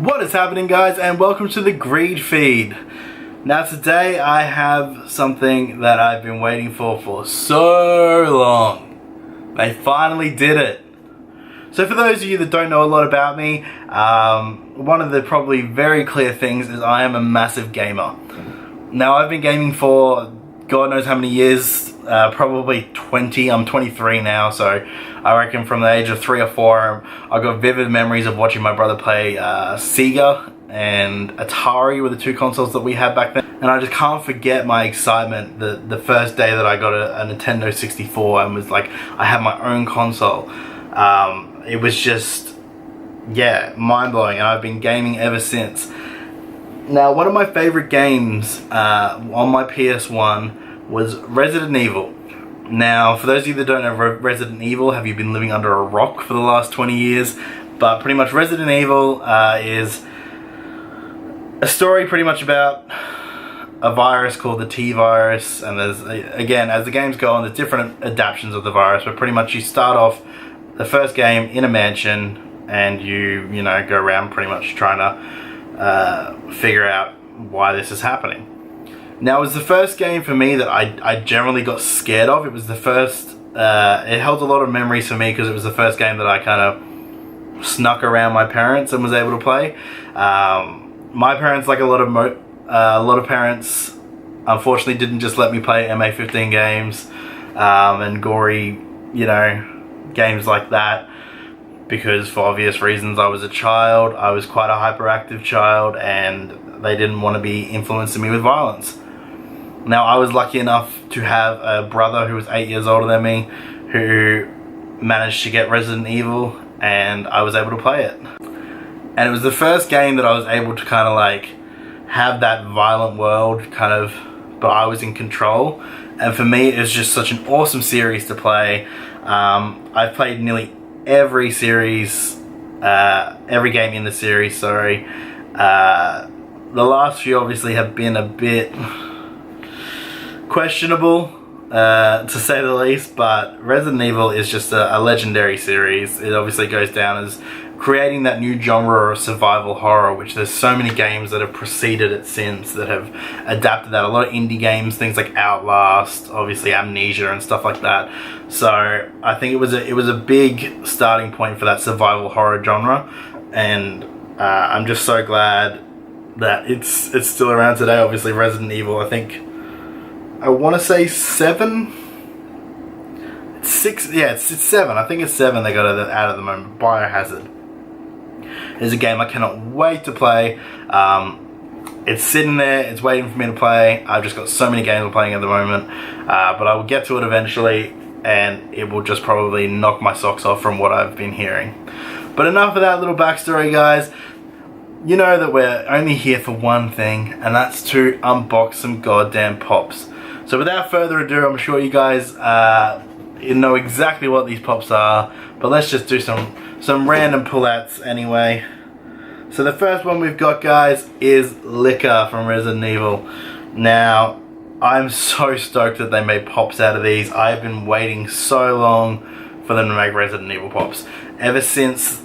What is happening, guys, and welcome to the Greed Feed. Now today I have something that I've been waiting for so long. They finally did it. So for those of you that don't know a lot about me, one of the probably very clear things is I am a massive gamer. Now I've been gaming for God knows how many years, probably 20, I'm 23 now, so I reckon from the age of 3 or 4, I've got vivid memories of watching my brother play Sega and Atari were the two consoles that we had back then. And I just can't forget my excitement the first day that I got a Nintendo 64 and was like, I had my own console. It was just, yeah, mind-blowing, and I've been gaming ever since. Now, one of my favorite games on my PS1 was Resident Evil. Now, for those of you that don't know Resident Evil, have you been living under a rock for the last 20 years? But pretty much Resident Evil is a story pretty much about a virus called the T-virus, and there's, again, as the games go on, there's different adaptations of the virus, but pretty much you start off the first game in a mansion, and you know, go around pretty much trying to figure out why this is happening. Now, it was the first game for me that I generally got scared of. It was the first, it held a lot of memories for me because it was the first game that I kind of snuck around my parents and was able to play. My parents, like a lot of parents, unfortunately didn't just let me play MA15 games and gory, you know, games like that, because for obvious reasons I was a child. I was quite a hyperactive child, and they didn't want to be influencing me with violence. Now, I was lucky enough to have a brother who was 8 years older than me who managed to get Resident Evil, and I was able to play it. And it was the first game that I was able to kind of like have that violent world kind of, but I was in control. And for me, it was just such an awesome series to play. I've played nearly every series, every game in the series, sorry. The last few obviously have been a bit questionable, to say the least, but Resident Evil is just a legendary series. It obviously goes down as creating that new genre of survival horror, which there's so many games that have preceded it since that have adapted that. A lot of indie games, things like Outlast, obviously Amnesia and stuff like that. So I think it was a big starting point for that survival horror genre, and I'm just so glad that it's still around today. Obviously Resident Evil, I think, I want to say 7? It's 6, yeah, it's 7. I think it's 7 they got it out at the moment. Biohazard is a game I cannot wait to play. It's sitting there, it's waiting for me to play. I've just got so many games I'm playing at the moment, but I will get to it eventually, and it will just probably knock my socks off from what I've been hearing. But enough of that little backstory, guys. You know that we're only here for one thing, and that's to unbox some goddamn pops. So without further ado, I'm sure you guys know exactly what these pops are, but let's just do some random pullouts anyway. So the first one we've got, guys, is Liquor from Resident Evil. Now, I'm so stoked that they made pops out of these. I've been waiting so long for them to make Resident Evil pops. Ever since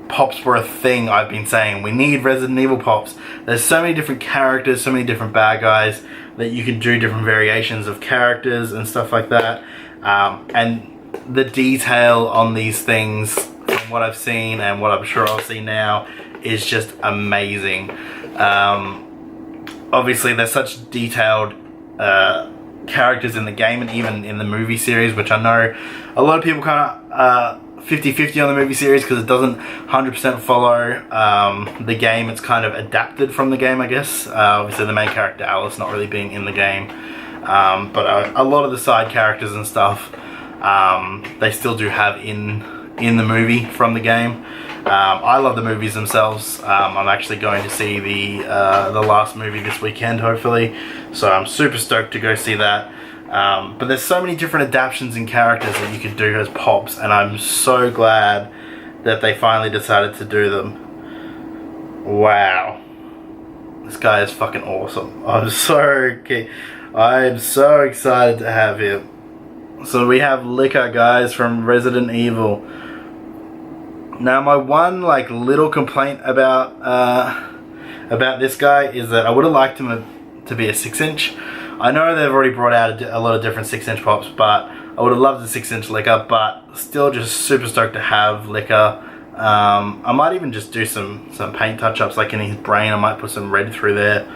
pops were a thing, I've been saying we need Resident Evil pops. There's so many different characters, so many different bad guys that you can do different variations of characters and stuff like that. And the detail on these things, from what I've seen and what I'm sure I'll see now, is just amazing. Obviously there's such detailed characters in the game and even in the movie series, which I know a lot of people kind of 50-50 on the movie series because it doesn't 100% follow the game. It's kind of adapted from the game, I guess. Obviously the main character Alice not really being in the game, but a lot of the side characters and stuff they still do have in the movie from the game. I love the movies themselves. I'm actually going to see the last movie this weekend, hopefully, so I'm super stoked to go see that. But there's so many different adaptations and characters that you could do as pops, and I'm so glad that they finally decided to do them. Wow, this guy is fucking awesome. I'm so excited to have him. So we have Liquor, guys, from Resident Evil. Now my one like little complaint about this guy is that I would have liked him to be a 6-inch. I know they've already brought out a lot of different 6-inch pops, but I would have loved the 6-inch Licker, but still just super stoked to have Licker. I might even just do some paint touch-ups, like in his brain. I might put some red through there.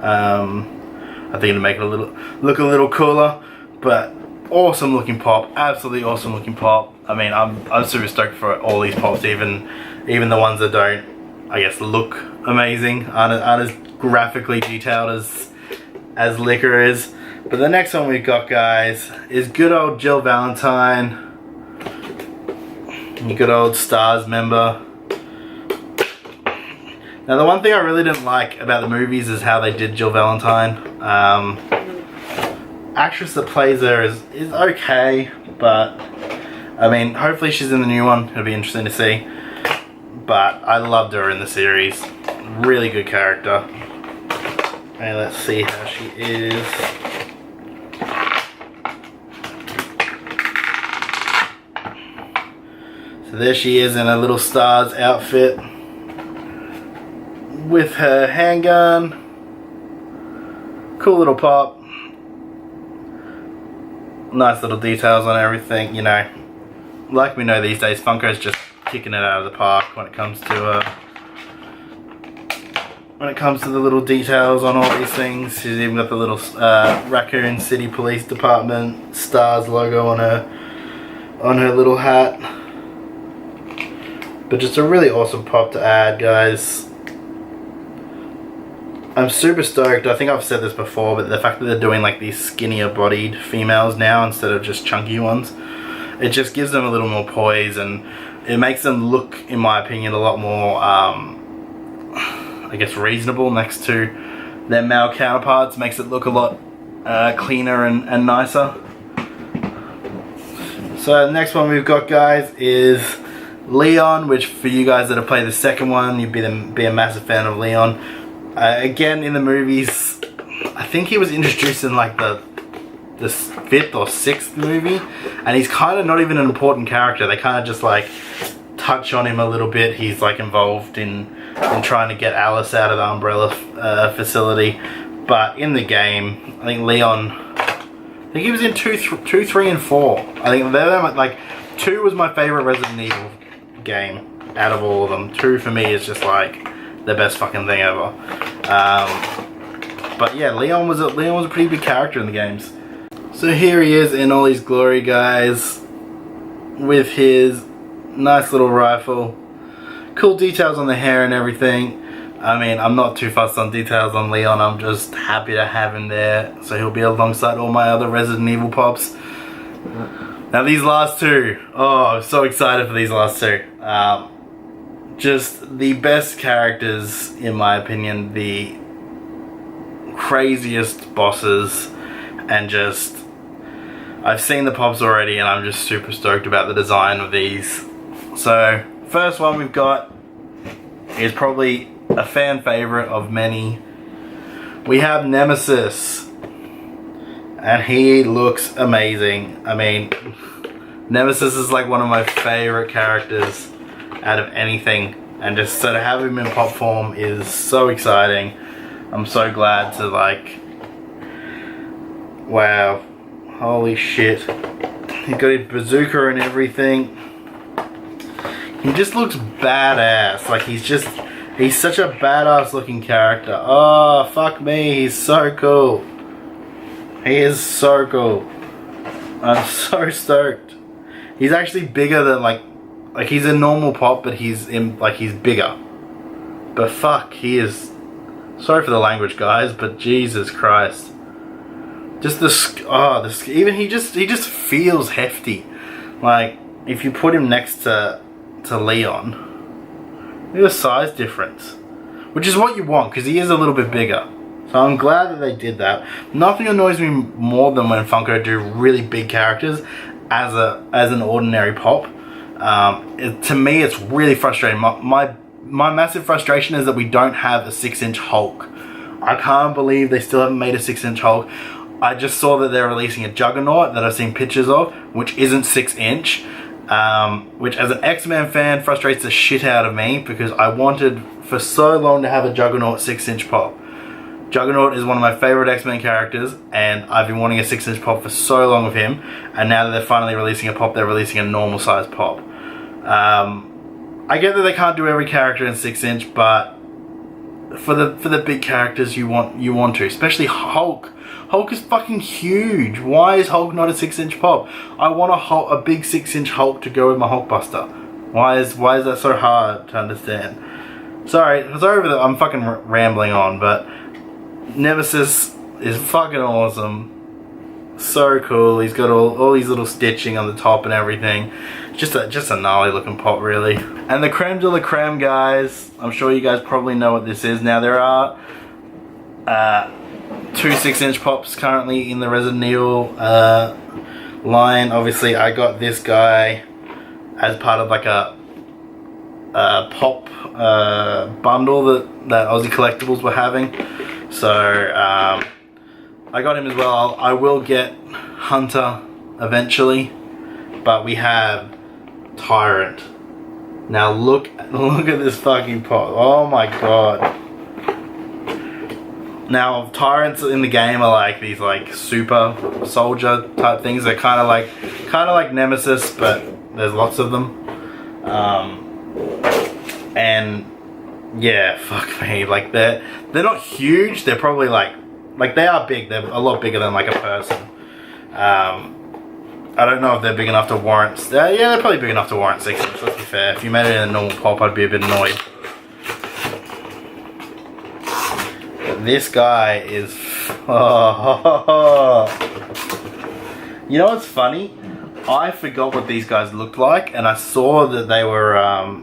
I think it'll make it look a little cooler. But awesome looking pop, absolutely awesome looking pop. I mean, I'm super stoked for all these pops, even the ones that don't, I guess, look amazing, aren't as graphically detailed as Licker is. But the next one we've got, guys, is good old Jill Valentine. Good old Stars member. Now the one thing I really didn't like about the movies is how they did Jill Valentine. Actress that plays her is okay, but I mean, hopefully she's in the new one. It'll be interesting to see. But I loved her in the series. Really good character. Okay, let's see how she is. So there she is in a little Stars outfit with her handgun. Cool little pop. Nice little details on everything, you know. Like we know these days, Funko's just kicking it out of the park when it comes to the little details on all these things. She's even got the little Raccoon City Police Department Stars logo on her little hat. But just a really awesome pop to add, guys. I'm super stoked. I think I've said this before, but the fact that they're doing like these skinnier bodied females now instead of just chunky ones, it just gives them a little more poise, and it makes them look, in my opinion, a lot more, I guess, reasonable next to their male counterparts. Makes it look a lot cleaner and nicer. So the next one we've got, guys, is Leon, which for you guys that have played the second one, you'd be a massive fan of Leon. Again, in the movies, I think he was introduced in like the 5th or 6th movie, and he's kind of not even an important character. They kind of just like touch on him a little bit. He's like involved in trying to get Alice out of the Umbrella facility. But in the game, I think Leon, I think he was in 2, 3, and 4. I think they're like 2 was my favorite Resident Evil game out of all of them. 2 for me is just like the best fucking thing ever. But yeah, Leon was a pretty big character in the games. So here he is in all his glory, guys, with his nice little rifle. Cool details on the hair and everything. I mean, I'm not too fussed on details on Leon. I'm just happy to have him there, so he'll be alongside all my other Resident Evil pops. Now these last 2, oh, I'm so excited for these last 2. Just the best characters, in my opinion, the craziest bosses, and just, I've seen the pops already and I'm just super stoked about the design of these. So, first one we've got is probably a fan favorite of many. We have Nemesis, and he looks amazing. I mean, Nemesis is like one of my favorite characters out of anything, and just so to have him in pop form is so exciting. I'm so glad to, like, wow, holy shit. He's got his bazooka and everything. He just looks badass. Like, he's such a badass looking character. Oh, fuck me, he's so cool. He is so cool. I'm so stoked. He's actually bigger than like he's a normal pop, but he's bigger. But fuck, he is. Sorry for the language, guys, but Jesus Christ. Just even he just feels hefty. Like, if you put him next to Leon, there's a size difference, which is what you want, because he is a little bit bigger. So I'm glad that they did that. Nothing annoys me more than when Funko do really big characters as an ordinary pop. To me, it's really frustrating. My massive frustration is that we don't have a 6-inch Hulk. I can't believe they still haven't made a 6-inch Hulk. I just saw that they're releasing a Juggernaut that I've seen pictures of, which isn't 6-inch. which as an X-Men fan frustrates the shit out of me, because I wanted for so long to have a Juggernaut 6-inch pop. Juggernaut is one of my favorite X-Men characters, and I've been wanting a 6-inch pop for so long of him, and now that they're finally releasing a pop, they're releasing a normal size pop. I get that they can't do every character in 6-inch, but for the big characters you want to, especially Hulk. Hulk is fucking huge. Why is Hulk not a 6-inch pop? I want a big 6-inch Hulk to go with my Hulkbuster. Why is that so hard to understand? Sorry that I'm fucking rambling on, but Nemesis is fucking awesome. So cool. He's got all these little stitching on the top and everything. Just a gnarly looking pop, really. And the creme de la creme, guys. I'm sure you guys probably know what this is. Now there are 2 6-inch pops currently in the Resident Evil line. Obviously, I got this guy as part of like a pop bundle that Aussie Collectibles were having. So I got him as well. I will get Hunter eventually, but we have Tyrant. Now look at this fucking pop. Oh my god. Now Tyrants in the game are like these like super soldier type things. They're kind of like Nemesis, but there's lots of them. And yeah, fuck me. Like they're not huge. They're probably like they are big. They're a lot bigger than like a person. I don't know if they're big enough to warrant. Yeah, they're probably big enough to warrant 6-inch. Let's be fair. If you made it in a normal pop, I'd be a bit annoyed. But this guy is. Oh. You know what's funny? I forgot what these guys looked like, and I saw that they were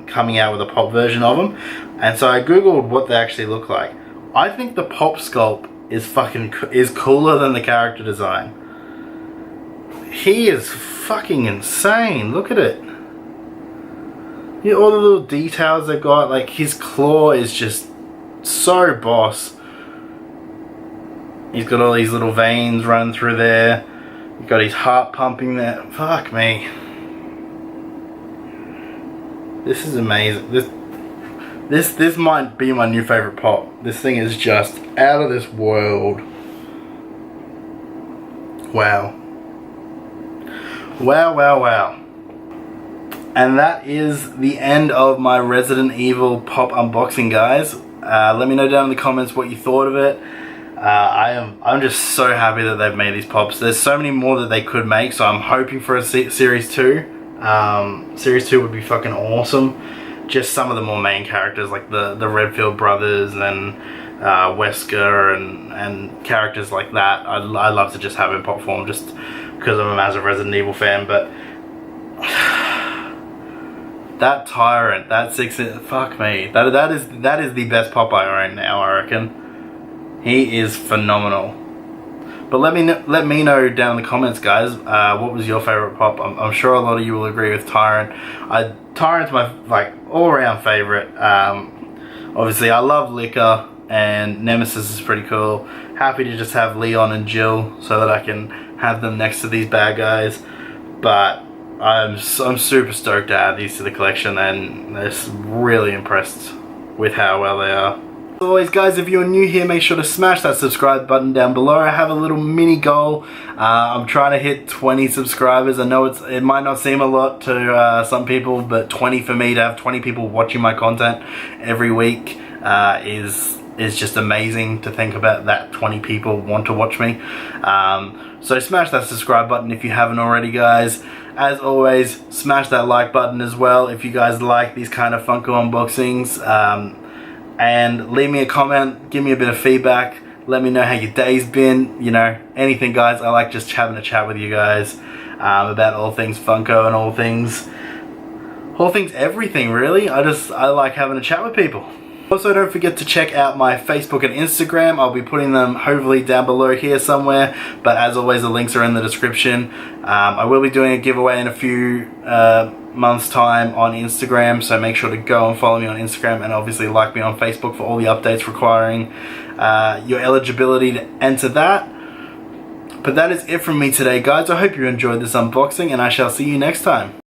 coming out with a pop version of them, and so I googled what they actually look like. I think the pop sculpt is cooler than the character design. He is fucking insane. Look at it. Yeah, all the little details they've got. Like his claw is just so boss. He's got all these little veins running through there. You've got his heart pumping there. Fuck me. This is amazing. This might be my new favorite pop. This thing is just out of this world. Wow. Wow, wow, wow. And that is the end of my Resident Evil pop unboxing, guys. Let me know down in the comments what you thought of it. I'm just so happy that they've made these pops. There's so many more that they could make, so I'm hoping for a Series 2. Series 2 would be fucking awesome. Just some of the more main characters, like the Redfield brothers and Wesker and characters like that. I'd love to just have in pop form, just because I'm a massive Resident Evil fan. But that Tyrant, that 6-inch, fuck me, that is the best pop I own now, I reckon. He is phenomenal. But let me know down in the comments, guys, what was your favorite pop? I'm sure a lot of you will agree with Tyrant. Tyrant's my like all-around favorite. Obviously, I love Liquor, and Nemesis is pretty cool. Happy to just have Leon and Jill so that I can have them next to these bad guys. But I'm super stoked to add these to the collection, and just really impressed with how well they are. As always, guys, if you're new here, make sure to smash that subscribe button down below. I have a little mini goal. I'm trying to hit 20 subscribers. I know it might not seem a lot to some people, but 20 for me, to have 20 people watching my content every week is just amazing to think about that 20 people want to watch me. So smash that subscribe button if you haven't already, guys. As always, smash that like button as well if you guys like these kind of Funko unboxings. And leave me a comment, give me a bit of feedback, let me know how your day's been, you know, anything, guys. I like just having a chat with you guys about all things Funko and all things everything, really. I like having a chat with people. Also, don't forget to check out my Facebook and Instagram. I'll be putting them hopefully down below here somewhere, but as always, the links are in the description. I will be doing a giveaway in a few months time on Instagram, so make sure to go and follow me on Instagram, and obviously like me on Facebook for all the updates requiring your eligibility to enter that. But that is it from me today, guys. I hope you enjoyed this unboxing, and I shall see you next time.